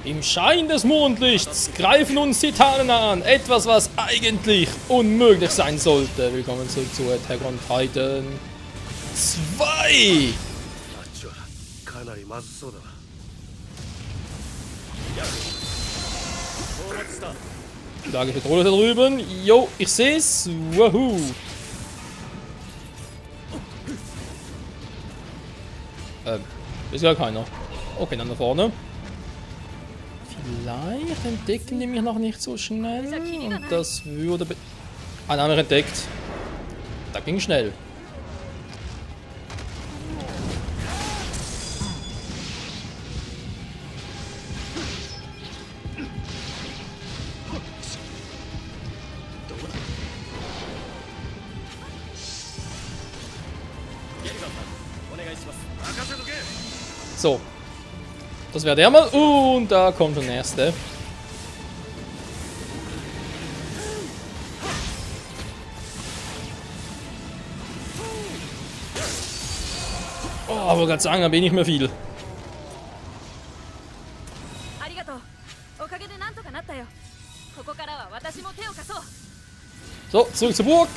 Im Schein des Mondlichts greifen uns Titanen an. Etwas, was eigentlich unmöglich sein sollte. Willkommen zurück zu Attack on Titan 2. Lage Petrole da drüben. Jo, ich seh's. Wahoo. Ist gar keiner. Okay, dann da vorne. Vielleicht entdecken die mich noch nicht so schnell. Und das würde... Ein anderer entdeckt. Das ging schnell. So. Das wäre der mal. Und da kommt der nächste. Oh, aber gerade sagen, da bin ich mehr viel. So, zurück zur Burg.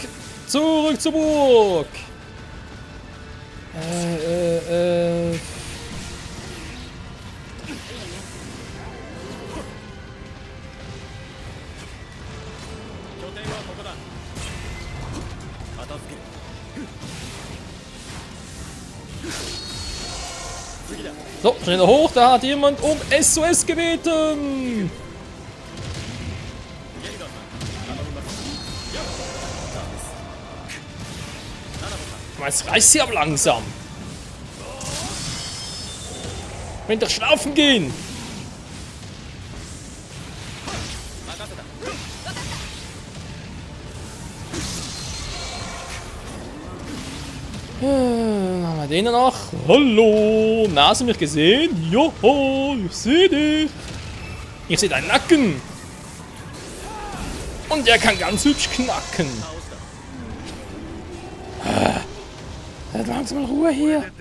Zurück zur Burg. So, schneller hoch, da hat jemand um SOS gebeten. Jetzt reißt sie aber langsam. Wenn doch schlafen gehen. Haben wir den noch? Hallo! Na, hast du mich gesehen? Joho, ich sehe dich. Ich sehe deinen Nacken. Und der kann ganz hübsch knacken. Seid langsam mal Ruhe hier.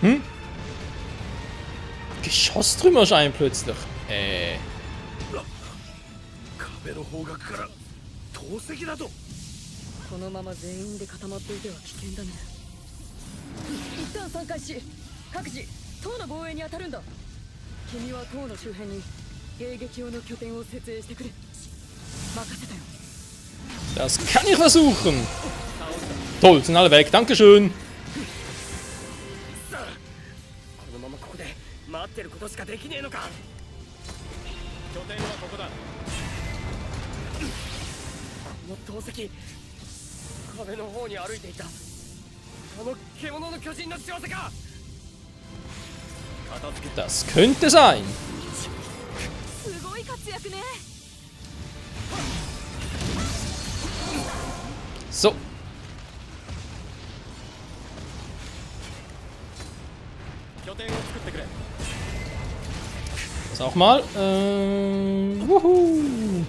Hm? Geschosstrümmer scheinen plötzlich. このまま全員で固まっていては危険だね。一旦散開し、各自塔の防衛に当たるんだ。君は塔の周辺に迎撃用の拠点を設営してくれ。任せたよ。Das kann ich versuchen. Toll, sind alle weg. Dankeschön. このままここで待ってることしかできねえのか。拠点はここだ。この投石。 壁の方に歩いていたあの獣の巨人の仕業か Das könnte sein. すごい活躍ね So. Das auch mal. Wuhu.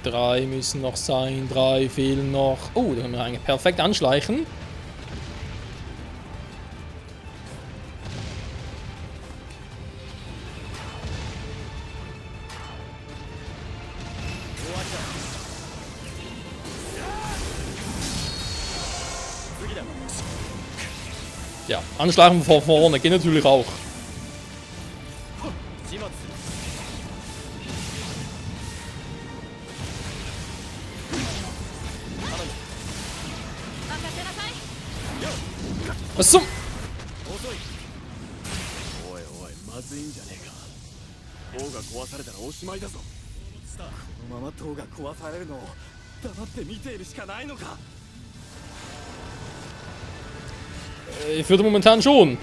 Drei müssen noch sein, 3 fehlen noch. Oh, da können wir eigentlich perfekt anschleichen. Ja, anschleichen von vorne geht natürlich auch. Was zum? おいおい、まずいんじゃねえか。塔が壊されたらおしまいだぞ。このまま塔が壊されるのを黙って見ているしかないのか。Ich würde momentan schon.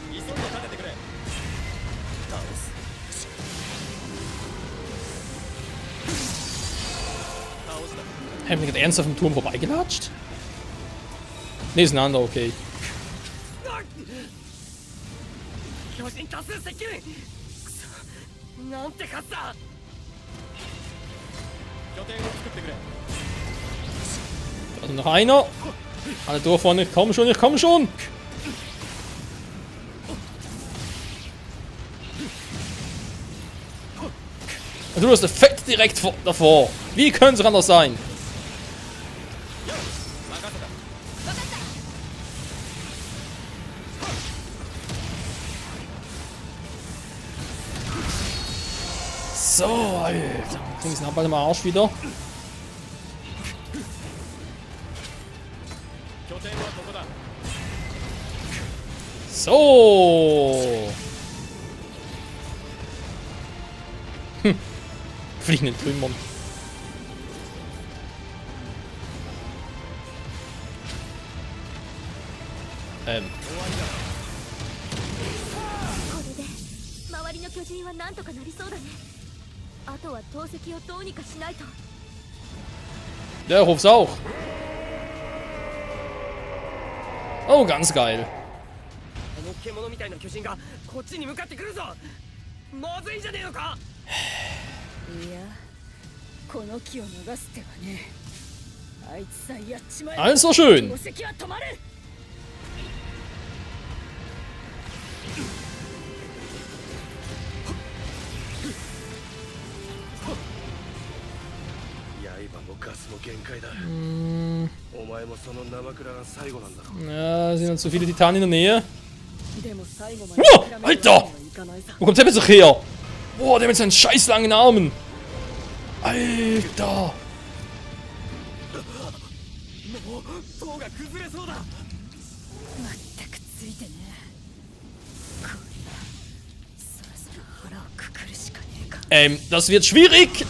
Haben wir gerade ernsthaft am Turm vorbeigelatscht? Ne, ist ein anderer, okay. 巨人多数接近。くそ、なんて数だ。拠点を作ってくれ。 Da ist noch einer. Alle durch vorne. Komm schon, ich komm schon. Und du hast Effekt direkt davor. Wie können es anders sein? So, Alter. Kriegen sie bald im Arsch wieder. So. Fliegenden Trümmern. Ähm. これで周りの巨人はなんとかなりそうだね。あとは投石をどうにかしないと。 Der ruft's auch. Oh, ganz geil. あの獣みたいな巨人がこっちに向かってくるぞ。まずいんじゃねえのか。いやこの木を逃す手はね。あいつさえやっちまえ。 Also schön. 投石は止まる。刃もガスも限界だ。お前もその生倉が最後なんだろう。 Ja, sind noch zu viele Titanen in der Nähe. でも最後まで Wow, 諦めるわけに Alter! はいかないさ。 Wo kommt der plötzlich her? Boah, der mit seinen scheiß langen Armen. Alter. もう塔が崩れそうだ。まったくついてね。これはそろそろ腹をくくるしかねえか。 Das wird schwierig.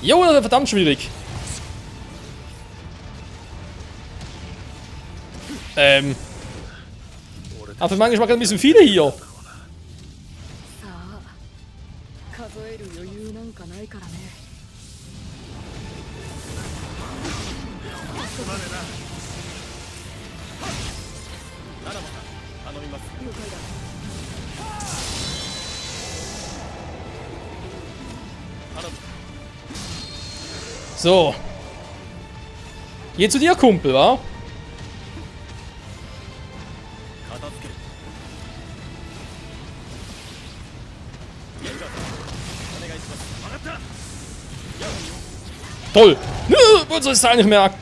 Jo, das wird verdammt schwierig. Aber für manchmal gerade ein bisschen viele hier. さあ数える余裕なんかないからね。頼みます。了解だ。 So. Geh zu dir, Kumpel, wa? 片付ける。お願いします。分かった。 Toll. Unser ist nicht mehr,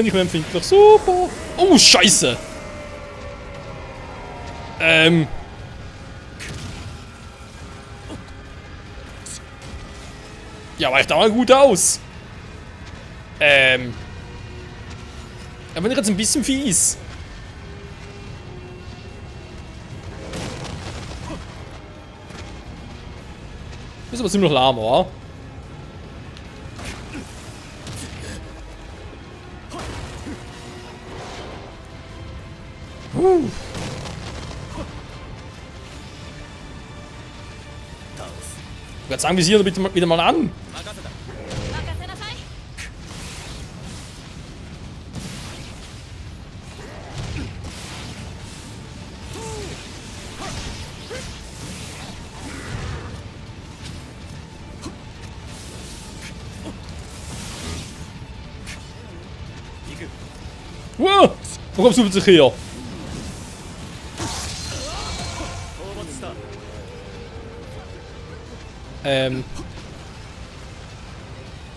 nicht mehr empfindlich. Super. Oh, scheiße. Ja, weicht aber gut aus. Aber bin ich jetzt ein bisschen fies. Ist aber ziemlich lahm, oder? Ich würde sagen, wir sehen bitte wieder mal an. 任せなさい。 Wow, wo kommst du plötzlich her? 討伐した。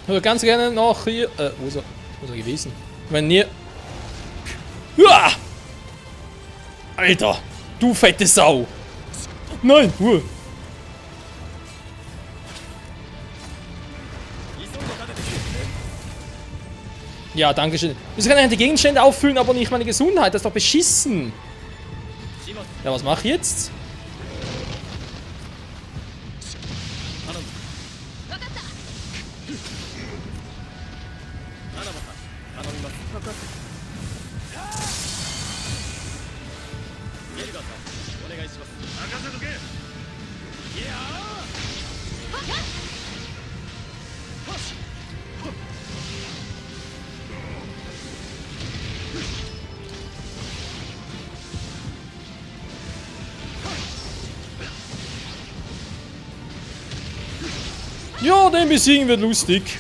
Ich würde ganz gerne noch hier. Wo ist er gewesen? Wenn nie. Uah! Alter! Du fette Sau! Nein! Ja, danke schön. Ich kann ja die Gegenstände auffüllen, aber nicht meine Gesundheit. Das ist doch beschissen. Ja, was mach ich jetzt? 頼みます。分かった。ゲルガーさん、お願いします。任せとけ。Ja, den besiegen wird lustig.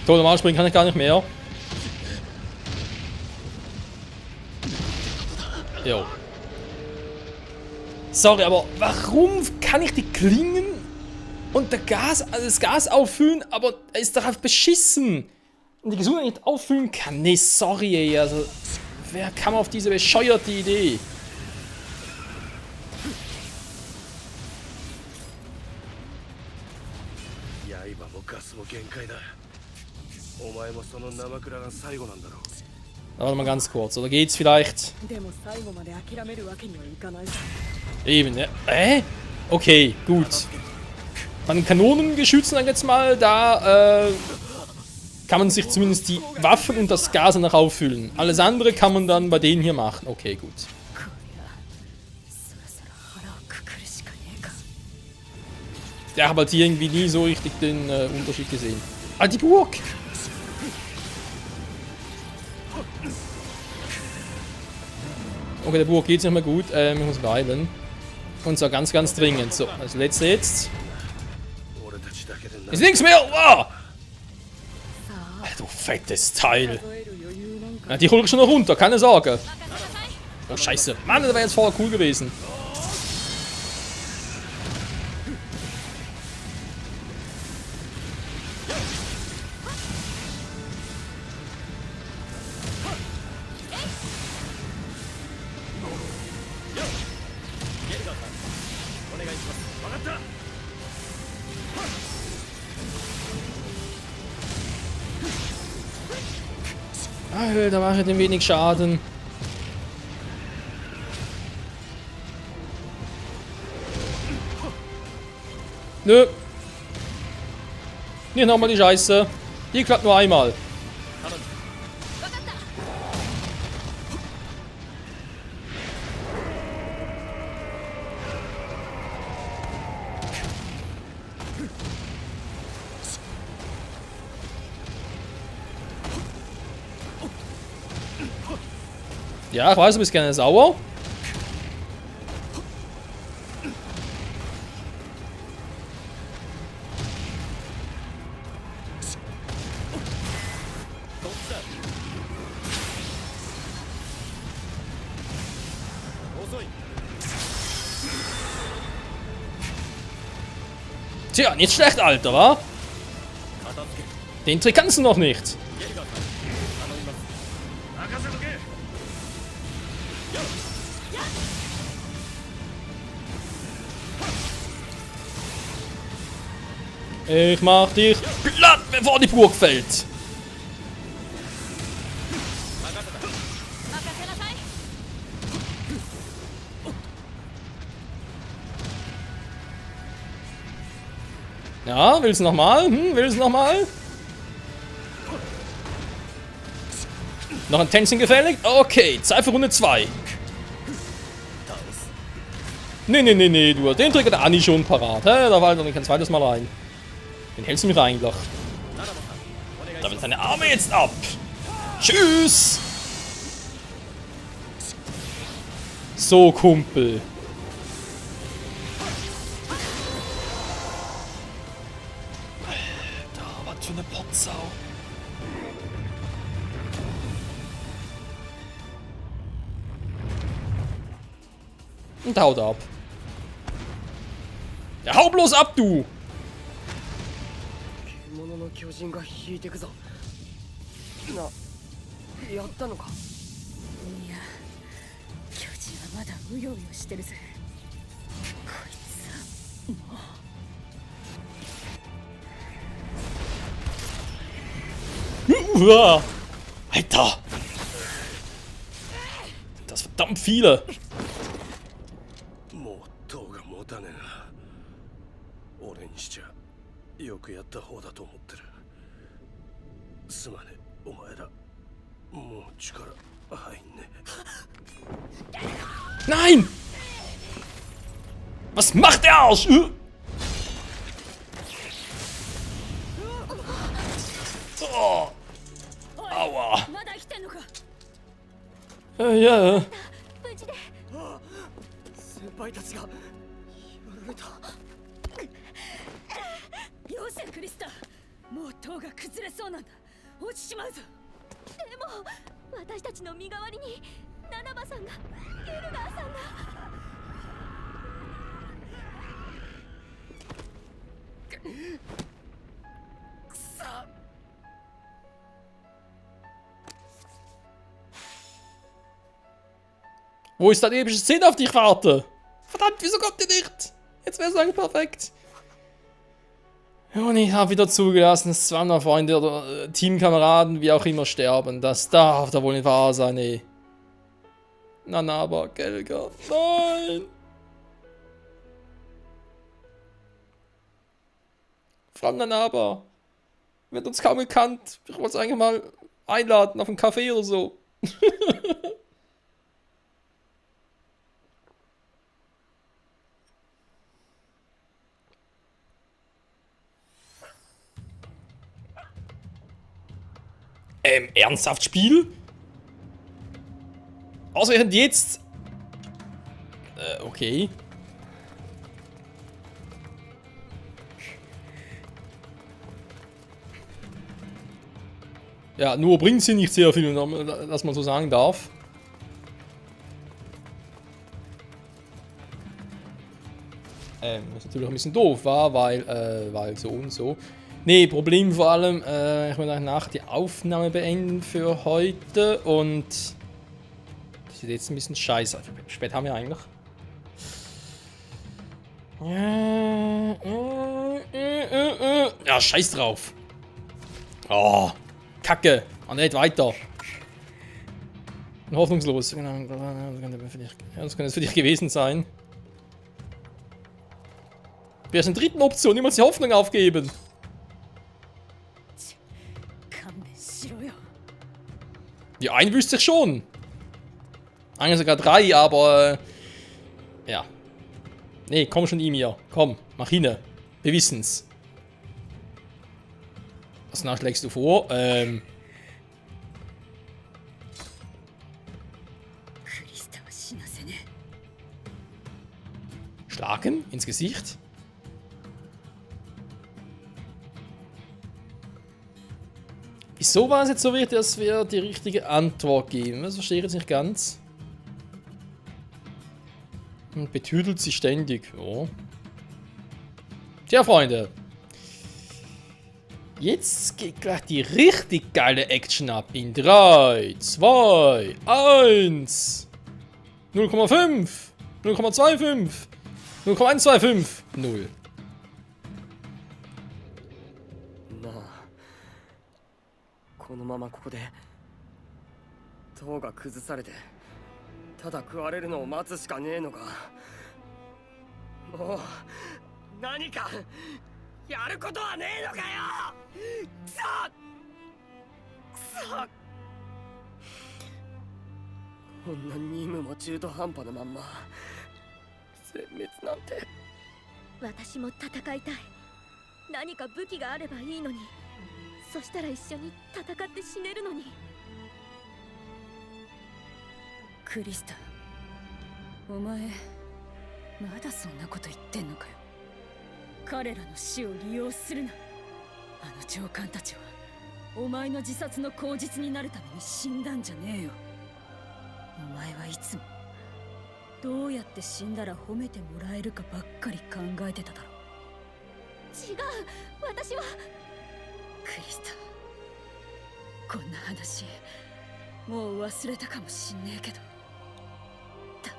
So, normal springen kann ich gar nicht mehr. Jo. Sorry, aber warum kann ich die Klingen und das Gas auffüllen, aber er ist darauf beschissen. Und die Gesundheit nicht auffüllen kann? Nee, sorry, ey, also wer kam auf diese bescheuerte Idee? Warte mal ganz kurz, oder geht's vielleicht? でも最後まで諦めるわけにはいかないさ。 Eben, ja. Okay, gut. Bei den Kanonengeschützen dann jetzt mal, da kann man sich zumindest die Waffen und das Gas danach auffüllen. Alles andere kann man dann bei denen hier machen. Okay, gut. こりゃそろそろ腹をくくるしかねえか。 Der hat halt hier irgendwie nie so richtig den Unterschied gesehen. Ah, die Burg! Okay, der Burg geht's nicht mehr gut. Wir müssen weilen. Und zwar ganz, ganz dringend. So, also letzte jetzt. Ist nichts mehr! Wow! Alter, du fettes Teil! 数える余裕なんか Ja, die hol ich schon noch runter, keine Sorge. Oh, scheiße. Mann, das wäre jetzt voll cool gewesen. Alter, mache dem wenig Schaden. Nö. Nicht nochmal die Scheiße. Die klappt nur einmal. Ja, ich weiß, du bist gerne sauer. Tja, nicht schlecht, Alter, wa? Den Trick kannst du noch nicht. Ich mach dich platt, bevor die Burg fällt. Ja, willst du nochmal? Willst du nochmal? Noch ein Tänzchen gefällig? Okay, Zeit für Runde 2. Nee, du hast den Trick hat der Anni schon parat. Hä? Da war doch nicht ein zweites Mal rein. Den hältst du mich rein, doch. Da wird deine Arme jetzt ab. Tschüss. So, Kumpel. Alter, was für eine Potsau. Und haut ab. Ja, hau bloß ab, du! 獣の巨人が引いてくぞ。やったのか。いや、巨人はまだうようよしてるぜ。こいつはもう。Uah. Alter! Das ist verdammt viele! もう塔が持たねえな。俺にしちゃよくやった方だと思ってる。すまねえ、お前ら。もう力入んねえ。 Nein! Was macht der Arsch? Oh. Aua! まだ生きてんのか。Ja. 無事で。先輩たちがやられた。よしクリスタ、もう塔が崩れそうなんだ。落ちちまうぞ。でも私たちの身代わりにナナバさんが、ゲルガーさんが。くそ。Wo ist deine epische Szene, auf die ich warte? Verdammt, wieso kommt ihr nicht? Jetzt wäre es eigentlich perfekt. Und ich habe wieder zugelassen, dass 200 Freunde oder Teamkameraden, wie auch immer, sterben. Das darf doch wohl nicht wahr sein, ey. Nanaba, Gelga, nein! Frau Nanaba, wird uns kaum gekannt. Ich wollte es eigentlich mal einladen auf einen Café oder so. Ernsthaft Spiel? Ausgerechnet jetzt? Okay. Ja, nur bringt sie nicht sehr viel, dass man so sagen darf. Was natürlich ein bisschen doof war, weil so und so. Nee, Problem vor allem, ich will nachher die Aufnahme beenden für heute und das sieht jetzt ein bisschen scheiße aus. Wie spät haben wir eigentlich? Ja, scheiß drauf. Oh, Kacke. Und nicht weiter. Hoffnungslos. Das könnte es für dich gewesen sein. Wer ist in der dritten Option? Niemals die Hoffnung aufgeben. Ja, einen wüsste ich schon. Eigentlich sogar 3, aber ja. Nee, komm schon, Emir. Komm, mach hin. Wir wissen's. Was schlägst du vor? Schlagen ins Gesicht? Wieso war es jetzt so wichtig, dass wir die richtige Antwort geben? Das verstehe ich jetzt nicht ganz. Und betüdelt sie ständig. Ja. Tja, Freunde. Jetzt geht gleich die richtig geile Action ab. In 3, 2, 1. 0,5. 0,25. 0,125. 0. このままここで塔が崩されてただ食われるのを待つしかねえのか。もう何かやることはねえのかよ。くそくそ。こんな任務も中途半端なまんま殲滅なんて。私も戦いたい。何か武器があればいいのに。そしたら一緒に戦って死ねるのに。クリスタ、お前まだそんなこと言ってんのかよ。彼らの死を利用するな。あの上官たちはお前の自殺の口実になるために死んだんじゃねえよ。お前はいつもどうやって死んだら褒めてもらえるかばっかり考えてただろ。違う、私は。クリスタ、こんな話もう忘れたかもしんねえけど、多分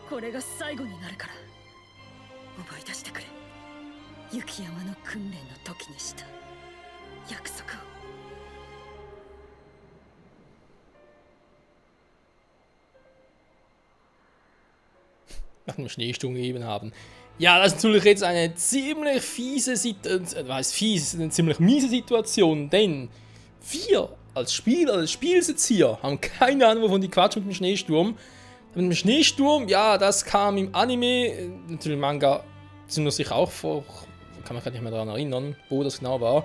これが最後になるから覚え出してくれ。雪山の訓練の時にした約束を。Nach einem Schneesturm gegeben haben. Ja, das ist natürlich jetzt eine ziemlich fiese Situation, eine ziemlich miese Situation, denn wir als Spieler, als Spielsitz hier, haben keine Ahnung, wovon die quatschen mit dem Schneesturm. Mit dem Schneesturm, ja, das kam im Anime, natürlich im Manga, sind sich auch vor, kann man gerade nicht mehr daran erinnern, wo das genau war.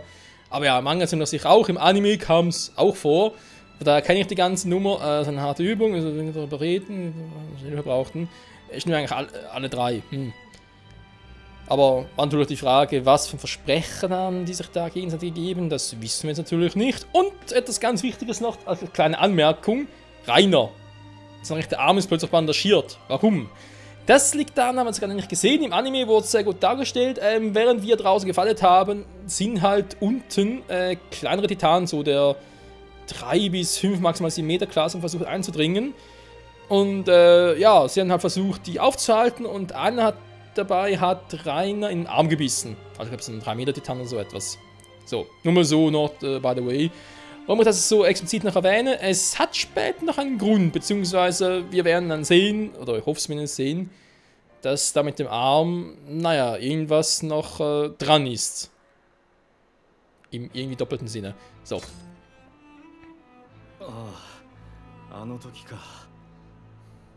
Aber ja, im Manga sind sich auch, im Anime kam es auch vor. Von daher kenne ich die ganze Nummer, es ist eine harte Übung, also wenn wir darüber reden, was wir brauchten. Ich nehme eigentlich alle drei. Aber war natürlich die Frage, was für Versprechen haben die sich da gegenseitig gegeben, das wissen wir jetzt natürlich nicht. Und etwas ganz Wichtiges noch, als kleine Anmerkung, Reiner. Sein rechter Arm ist plötzlich bandagiert. Warum? Das liegt daran, haben wir es gerade nicht gesehen, im Anime wurde es sehr gut dargestellt, während wir draußen gefallen haben, sind halt unten kleinere Titanen, so der 3 bis 5, maximal 7 Meter Klasse und versucht einzudringen. Und ja, sie haben halt versucht, die aufzuhalten und einer dabei hat Reiner in den Arm gebissen. Also ich glaube, es ist ein 3 Meter Titan oder so etwas. So, nur mal so noch, by the way. Warum ich das so explizit noch erwähne, es hat später noch einen Grund, beziehungsweise wir werden dann sehen, oder ich hoffe es zumindest sehen, dass da mit dem Arm, naja, irgendwas noch dran ist. Im irgendwie doppelten Sinne. So. あの時か。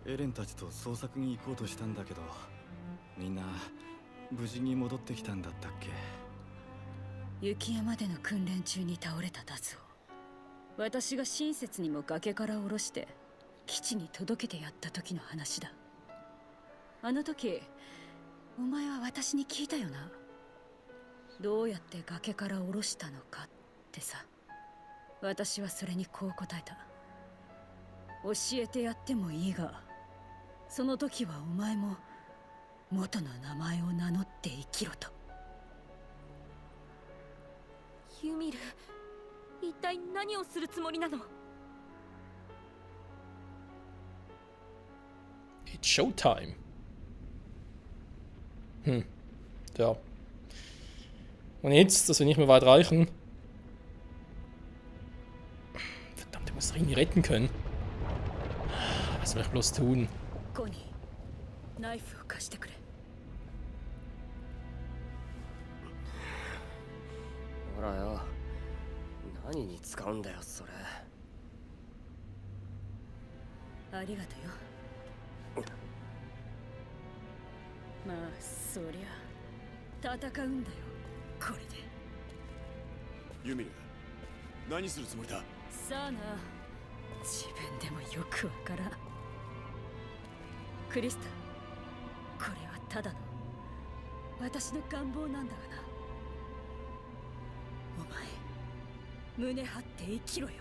エレンたちと捜索に行こうとしたんだけど、みんな無事に戻ってきたんだったっけ。雪山での訓練中に倒れたダズを私が親切にも崖から下ろして基地に届けてやった時の話だ。あの時お前は私に聞いたよな。どうやって崖から下ろしたのかってさ。私はそれにこう答えた。教えてやってもいいが、その時はお前も元の名前を名乗って生きろと。ユミル、一体何をするつもりなの？ It's Showtime. Ja. Und jetzt, dass wir nicht mehr weit reichen. Verdammt, ich muss Rini retten können. Was will ich bloß tun? コニー、ナイフを貸してくれ。ほらよ、何に使うんだよそれ。ありがとよ。まあそりゃ戦うんだよ、これで。ユミル、何するつもりだ。さあな、自分でもよくわからん。クリスタ、これはただの私の願望なんだがな。お前、胸張って生きろよ。